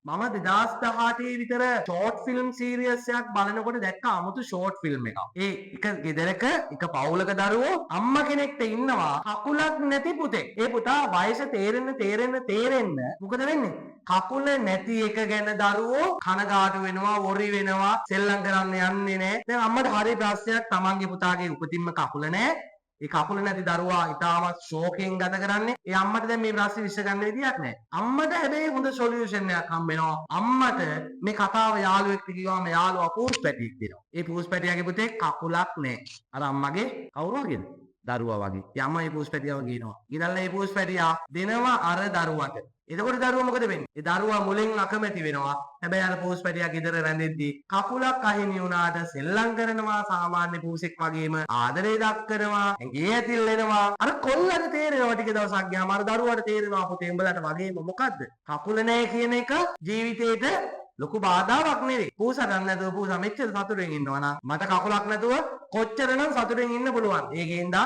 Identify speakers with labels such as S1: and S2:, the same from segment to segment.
S1: මම 2018 විතර short film series එකක් බලනකොට දැක්ක 아무තු ෂෝට් ෆිල්ම් එකක්. ඒ එක ගෙදරක එක පවුලක දරුවෝ අම්මා කෙනෙක්ට ඉන්නවා කකුලක් නැති පුතෙක්. ඒ පුතා වයස තේරෙන්න මොකද වෙන්නේ? කකුල නැති එක ගැන දරුවෝ කනගාටු වෙනවා, වොරි වෙනවා, සෙල්ලම් කරන්න යන්නේ නැහැ. දැන් අම්මට හරි ප්‍රශ්නයක් තමන්ගේ පුතාගේ උපතින්ම කකුල නැහැ. ඒ කකුල නැති දරුවා ඉතාමත් ශෝකයෙන් ගත කරන්නේ. ඒ අම්මට දැන් මේ ප්‍රශ්නේ විශ්ව ගන්න විදියක් නැහැ. අම්මට හැබැයි හොඳ සොලියුෂන් එකක් හම්බ වෙනවා. අම්මට මේ කතාව යාළුවෙක්ට කිව්වම යාළුවා පූස් පැටියෙක් දෙනවා. ඒ පූස් පැටියාගේ පුතේ කකුලක් නැහැ. අර අම්මගේ කවුරු වගේද? දරුවා වගේ. ඒ අම්මා මේ පූස් පැටියව ගේනවා. ඊළඟ මේ පූස් පැටියා දෙනවා අර දරුවට. එතකොට දරුවා මොකද වෙන්නේ? ඒ දරුවා මුලින් අකමැති වෙනවා. හැබැයි අර පූස් පැටියා ගෙදර රැඳෙද්දී කකුලක් අහිමි වුණාට සෙල්ලම් කරනවා සාමාන්‍ය පූසෙක් වගේම ආදරේ දක්වනවා. ඇඟේ ඇතිල්ලෙනවා. අර කොල්ලට තේරෙනවා ටික දවසක් ගියාම අර දරුවාට තේරෙනවා පුතේ උඹලට වගේම මොකද්ද? කකුල නැහැ කියන එක ජීවිතේට ලොකු බාධාවක් නෙවෙයි. පූසරන් නැතුව පූසා මෙච්චර සතුටින් ඉන්නවා නම් මට කකුලක් නැතුව කොච්චරනම් සතුටින් ඉන්න පුළුවන්. ඒකෙන්ද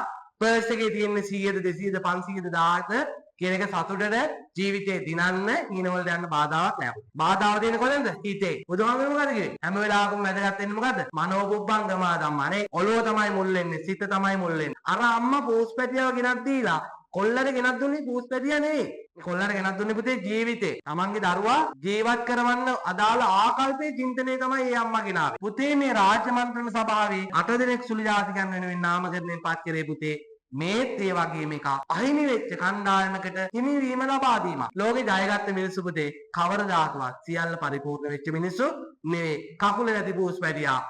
S1: පර්ස් එකේ තියෙන 100ද 200ද 500ද 1000ද කියන එක සතුටට ජීවිතේ දිනන්න ඊනවලට යන්න බාධාවක් නැහැ. බාධාව තියෙන කොහෙන්ද? හිතේ. බුදුහාමුදුරුවෝ මොකද කිව්වේ? හැම වෙලාවකම වැදගත් වෙන්නේ මොකද්ද? මනෝපුබ්බංගමා ධම්මනේ. ඔළුව තමයි මුල් වෙන්නේ, සිත තමයි මුල් වෙන්නේ. අර අම්මා පූස්පැටියව ගෙනත් දීලා කොල්ලට ගෙනත් දුන්නේ පූස්පැටිය නෙවෙයි. කොල්ලට ගෙනත් දුන්නේ පුතේ ජීවිතේ. තමන්ගේ දරුවා ජීවත් කරවන්න අදාළ ආකල්පයේ චින්තනය තමයි මේ අම්මා ගෙනාවේ. පුතේ මේ රාජ්‍ය මන්ත්‍රණ සභාවේ 8 දෙනෙක් සුළු ජාතිකයන් වෙනුවෙන් නාමකරණයෙන් පත් කරේ පුතේ. මේත් ඒ වගේම එක අහිමි වෙච්ච කණ්ඩායමකට හිමිවීම ලබා දීමක්. ලෝකේ ජයගත්ත මිනිස්සු පුතේ කවරදාකවත් සියල්ල පරිපූර්ණ වෙච්ච මිනිස්සු නෙවෙයි. කකුල නැති පූස්පැටියා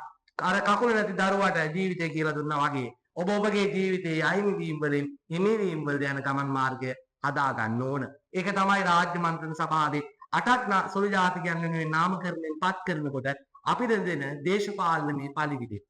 S1: අර කකුල නැති දරුවාට ජීවිතය කියලා දුන්නා වගේ ඔබ ඔබගේ ජීවිතයේ අහිමි වීම වලින් හිමිවීම වලට යන ගමන් මාර්ගය හදා ගන්න ඕන. ඒක තමයි රාජ්‍ය මන්ත්‍රණ සභාවේ 8ක් සුළු ජාතිකයන් වෙනුවෙන් නාමකරණයෙන් පත් කරනකොට අපි දෙන දේශපාලනයේ පරිවිදේ.